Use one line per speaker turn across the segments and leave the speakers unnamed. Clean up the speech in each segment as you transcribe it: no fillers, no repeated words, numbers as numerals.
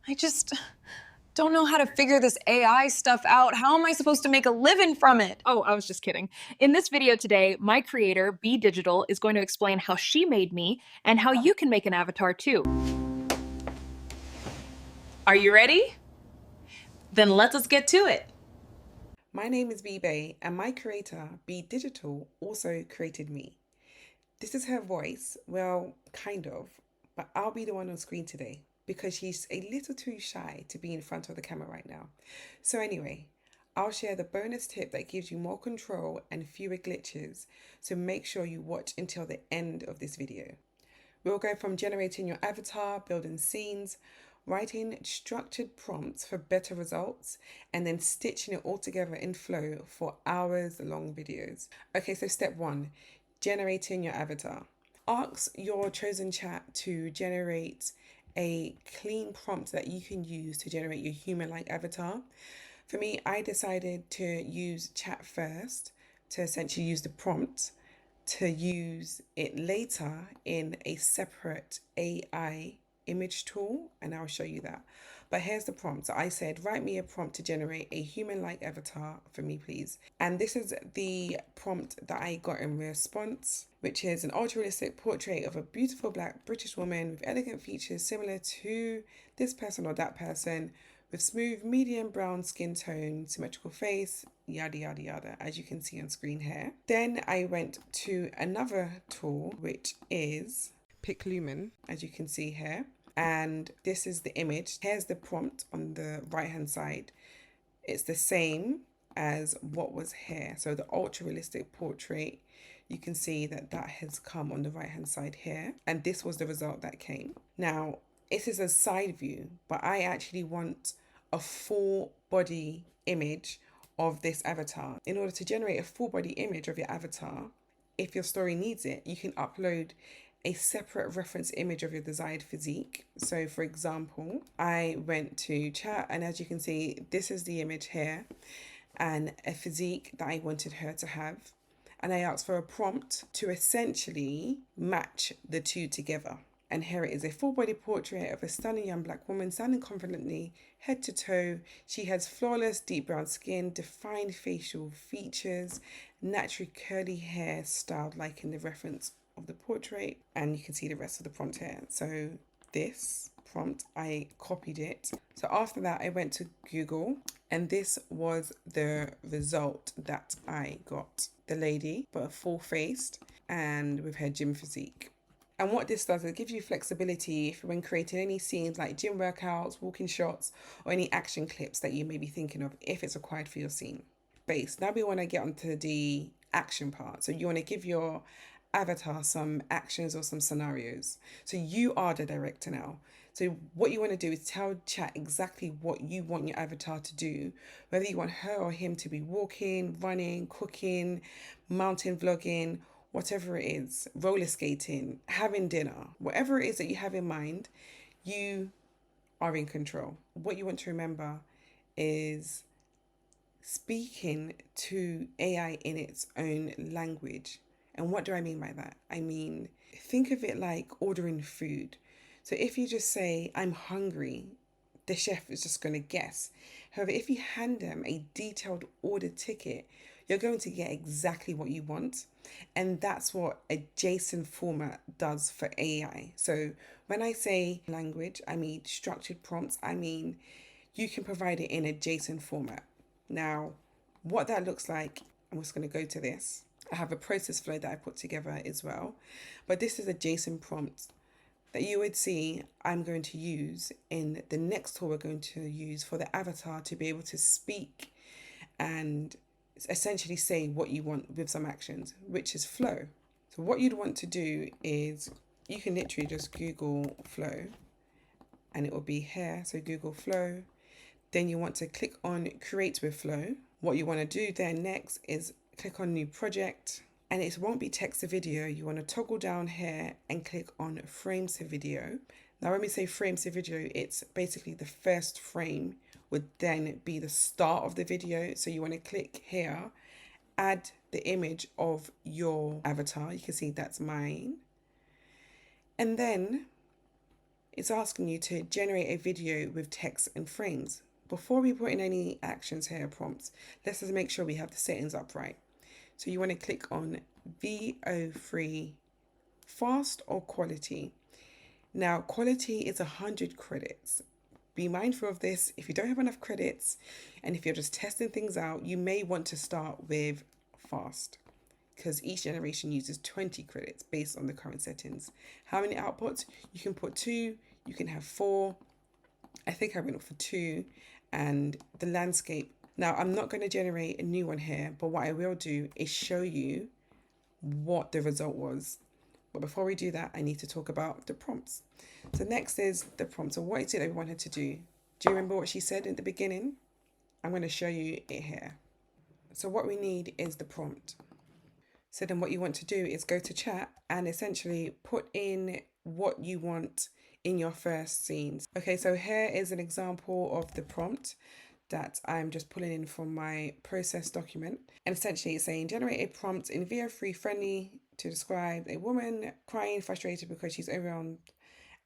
I just don't know how to figure this AI stuff out. How am I supposed to make a living from it?
Oh, I was just kidding. In this video today, my creator, Be Digital, is going to explain how she made me and how you can make an avatar too.
Are you ready? Then let us get to it.
My name is B-Bay and my creator, Be Digital, also created me. This is her voice, well, kind of, but I'll be the one on screen today because she's a little too shy to be in front of the camera right now. So anyway, I'll share the bonus tip that gives you more control and fewer glitches, so make sure you watch until the end of this video. We'll go from generating your avatar, building scenes, writing structured prompts for better results, and then stitching it all together in Flow for hours long videos. Okay, so step one, generating your avatar. Ask your chosen chat to generate a clean prompt that you can use to generate your human-like avatar. For me, I decided to use chat first to essentially use the prompt to use it later in a separate AI image tool, and I'll show you that. But here's the prompt. So I said, write me a prompt to generate a human-like avatar for me, please. And this is the prompt that I got in response, which is an ultra-realistic portrait of a beautiful Black British woman with elegant features similar to this person or that person, with smooth medium brown skin tone, symmetrical face, yada yada yada, as you can see on screen here. Then I went to another tool, which is PicLumen, as you can see here. And this is the image. Here's the prompt on the right hand side. It's the same as what was here. So the ultra realistic portrait, you can see that that has come on the right hand side here. And this was the result that came. Now, this is a side view, but I actually want a full body image of this avatar. In order to generate a full body image of your avatar, if your story needs it, you can upload a separate reference image of your desired physique. So for example, I went to chat, and as you can see, this is the image here and a physique that I wanted her to have. And I asked for a prompt to essentially match the two together. And here it is, a full body portrait of a stunning young Black woman standing confidently head to toe. She has flawless deep brown skin, defined facial features, naturally curly hair styled like in the reference of the portrait. And you can see the rest of the prompt here. So this prompt, I copied it. So after that, I went to Google, and this was the result that I got. The lady, but full-faced and with her gym physique. And what this does, it gives you flexibility for when creating any scenes like gym workouts, walking shots, or any action clips that you may be thinking of if it's required for your scene. Base. Now we want to get onto the action part. So you want to give your avatar some actions or some scenarios. So you are the director now. So what you want to do is tell chat exactly what you want your avatar to do, whether you want her or him to be walking, running, cooking, mountain vlogging, whatever it is, roller skating, having dinner, whatever it is that you have in mind, you are in control. What you want to remember is speaking to AI in its own language. And what do I mean by that? I mean, think of it like ordering food. So if you just say, I'm hungry, the chef is just going to guess. However, if you hand them a detailed order ticket, you're going to get exactly what you want. And that's what a JSON format does for AI. So when I say language, I mean structured prompts. I mean, you can provide it in a JSON format. Now, what that looks like, I'm just going to go to this. I have a process flow that I put together as well. But this is a JSON prompt that you would see I'm going to use in the next tool we're going to use for the avatar to be able to speak and essentially say what you want with some actions, which is flow. So what you'd want to do is you can literally just Google flow and it will be here. So Google flow. Then you want to click on create with flow. What you want to do then next is click on new project, and it won't be text to video. You want to toggle down here and click on frames to video. Now when we say frames to video, it's basically the first frame would then be the start of the video. So you want to click here, add the image of your avatar. You can see that's mine. And then It's asking you to generate a video with text and frames. Before we put in any actions here, prompts, let's just make sure we have the settings up right. So you want to click on VO3 fast or quality. Now, quality is 100 credits. Be mindful of this. If you don't have enough credits and if you're just testing things out, you may want to start with fast because each generation uses 20 credits based on the current settings. How many outputs? You can put 2, you can have 4. I think I went for 2, and the landscape. Now, I'm not going to generate a new one here, but what I will do is show you what the result was. But before we do that, I need to talk about the prompts. So next is the prompt. So what is it that we want her to do? Do you remember what she said in the beginning? I'm going to show you it here. So what we need is the prompt. So then what you want to do is go to chat and essentially put in what you want in your first scenes. Okay, so here is an example of the prompt that I'm just pulling in from my process document. And essentially it's saying generate a prompt in VO3 friendly to describe a woman crying frustrated because she's overwhelmed,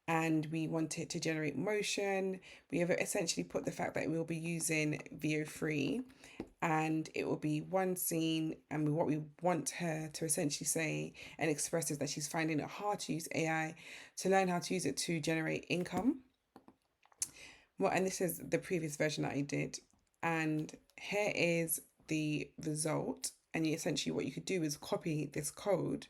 and we want it to generate motion. We have essentially put the fact that we'll be using VO3 and it will be one scene, and what we want her to essentially say and express is that she's finding it hard to use AI to learn how to use it to generate income. Well, and this is the previous version that I did, and here is the result. And essentially what you could do is copy this code,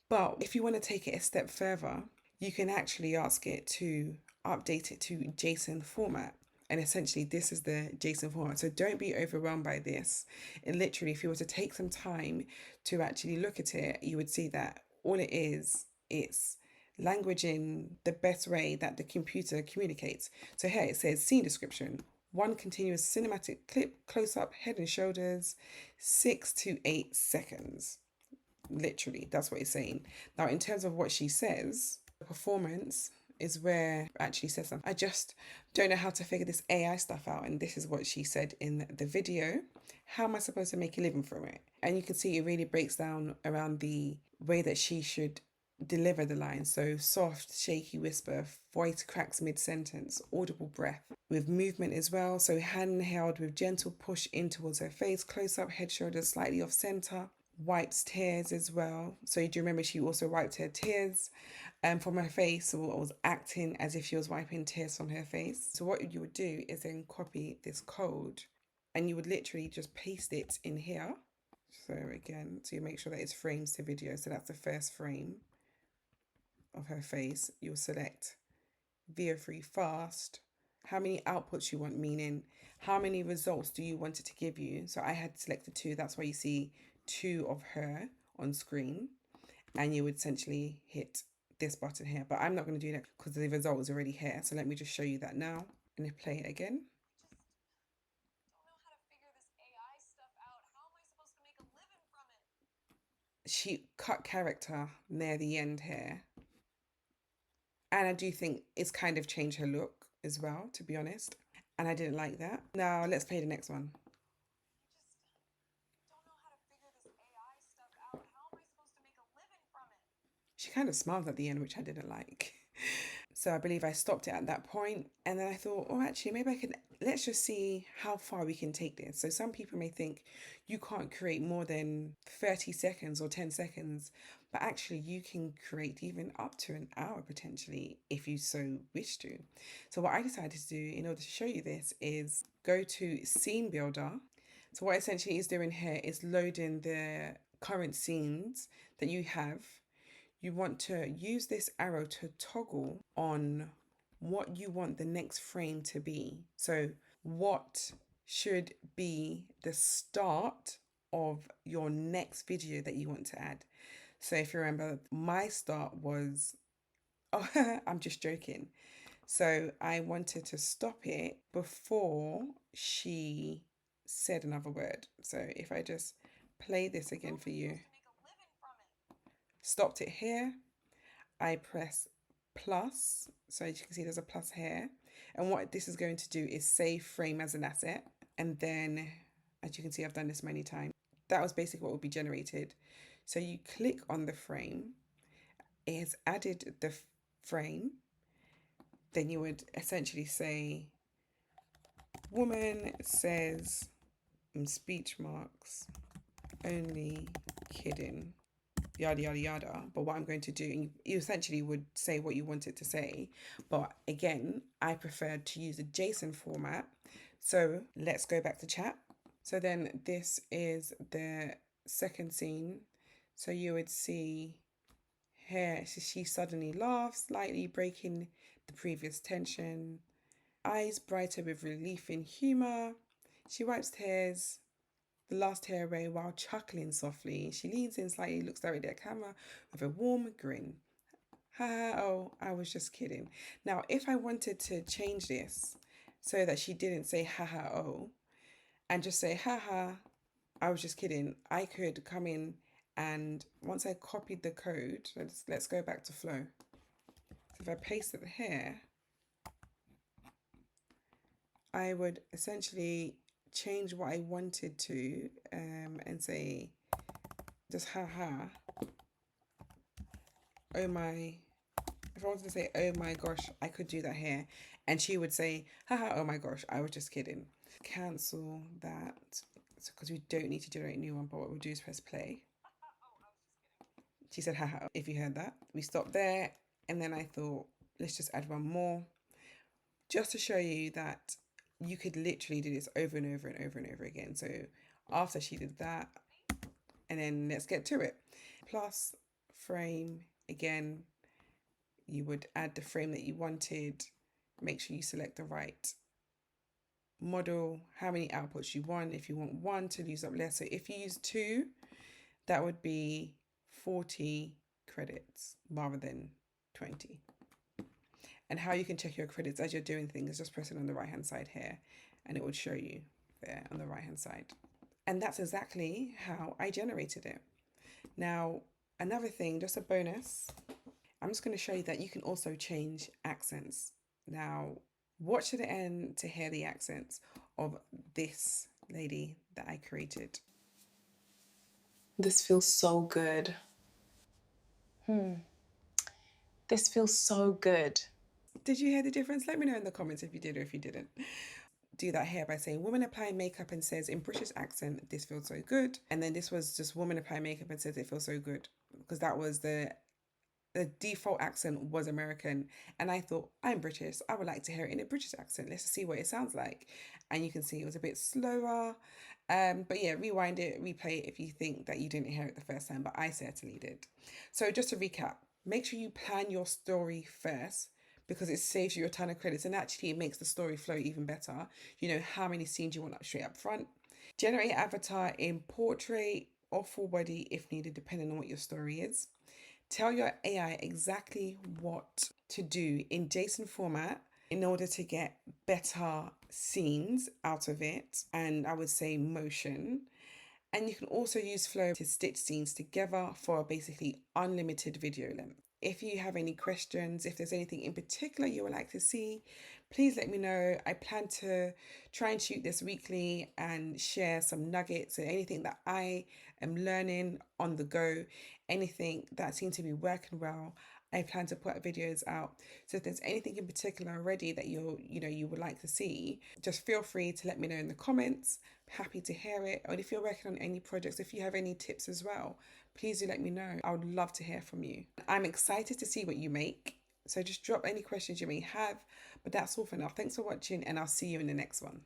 but if you want to take it a step further, you can actually ask it to update it to JSON format. And essentially this is the JSON format. So don't be overwhelmed by this. And literally, if you were to take some time to actually look at it, you would see that all it is, it's language in the best way that the computer communicates. So here it says scene description. 1 continuous cinematic clip, close up, head and shoulders, 6 to 8 seconds. Literally, that's what it's saying. Now, in terms of what she says, the performance is where it actually says something. I just don't know how to figure this AI stuff out. And this is what she said in the video. How am I supposed to make a living from it? And you can see it really breaks down around the way that she should deliver the line. So soft, shaky whisper, voice cracks mid-sentence, audible breath with movement as well. So hand held with gentle push in towards her face, close up, head, shoulders slightly off center. Wipes tears as well. So do you remember she also wiped her tears from her face, or was acting as if she was wiping tears from her face. So what you would do is then copy this code and you would literally just paste it in here. So again, so you make sure that it's frames to video. So that's the first frame of her face. You'll select VO3 fast, how many outputs you want, meaning how many results do you want it to give you. So I had selected 2, that's why you see 2 of her on screen, and you would essentially hit this button here, but I'm not going to do that because the result is already here. So let me just show you that now and play it again. She cut character near the end here, and I do think it's kind of changed her look as well, to be honest, and I didn't like that. Now let's play the next one. She kind of smiled at the end, which I didn't like. So I believe I stopped it at that point, and then I thought, oh, actually, maybe I can, let's just see how far we can take this. So some people may think you can't create more than 30 seconds or 10 seconds, but actually you can create even up to an hour potentially if you so wish to. So what I decided to do in order to show you this is go to Scene Builder. So what essentially is doing here is loading the current scenes that you have. You want to use this arrow to toggle on what you want the next frame to be. So what should be the start of your next video that you want to add. So if you remember, my start was, oh, I'm just joking. So I wanted to stop it before she said another word. So if I just play this again for you, stopped it here. I press plus, so as you can see there's a plus here, and what this is going to do is save frame as an asset, and then as you can see I've done this many times. That was basically what will be generated. So you click on the frame, it has added the frame, then you would essentially say, woman says, in speech marks, only kidding, yada yada yada. But what I'm going to do, you essentially would say what you want it to say, but again, I preferred to use a JSON format. So let's go back to chat. So then this is the second scene. So you would see here, she suddenly laughs, slightly breaking the previous tension. Eyes brighter with relief and humour. She wipes tears, the last hair away while chuckling softly. She leans in slightly, looks directly at camera with a warm grin. Ha ha, oh, I was just kidding. Now, if I wanted to change this so that she didn't say ha ha, oh, and just say ha ha, I was just kidding, I could come in and once I copied the code, let's go back to flow. So if I paste it here, I would essentially change what I wanted to and say just haha, oh my, if I wanted to say oh my gosh, I could do that here, and she would say haha, oh my gosh, I was just kidding. Cancel that because we don't need to generate a new one, but what we'll do is press play. She said haha, if you heard that. We stopped there, and then I thought let's just add one more just to show you that you could literally do this over and over and over and over again. So after she did that, and then let's get to it. Plus frame, again, you would add the frame that you wanted. Make sure you select the right model, how many outputs you want. If you want one to use up less. So if you use 2, that would be 40 credits rather than 20. And how you can check your credits as you're doing things, just pressing on the right hand side here, and it would show you there on the right hand side. And that's exactly how I generated it. Now, another thing, just a bonus, I'm just going to show you that you can also change accents. Now, watch to the end to hear the accents of this lady that I created.
This feels so good. This feels so good.
Did you hear the difference? Let me know in the comments if you did or if you didn't. Do that here by saying woman applying makeup and says in British accent, this feels so good. And then this was just woman applying makeup and says it feels so good, because that was the default accent was American, and I thought I'm British, I would like to hear it in a British accent. Let's see what it sounds like. And you can see it was a bit slower, but yeah, rewind it, replay it if you think that you didn't hear it the first time, but I certainly did. So just to recap, make sure you plan your story first, because it saves you a ton of credits, and actually it makes the story flow even better. You know how many scenes you want up straight up front. Generate avatar in portrait or full body if needed, depending on what your story is. Tell your AI exactly what to do in JSON format in order to get better scenes out of it, and I would say motion. And you can also use Flow to stitch scenes together for basically unlimited video length. If you have any questions, if there's anything in particular you would like to see, please let me know. I plan to try and shoot this weekly and share some nuggets and anything that I am learning on the go, anything that seems to be working well. I plan to put videos out. So if there's anything in particular already that you would like to see, just feel free to let me know in the comments. Happy to hear it. Or if you're working on any projects, if you have any tips as well, please do let me know. I would love to hear from you. I'm excited to see what you make. So just drop any questions you may have. But that's all for now. Thanks for watching, and I'll see you in the next one.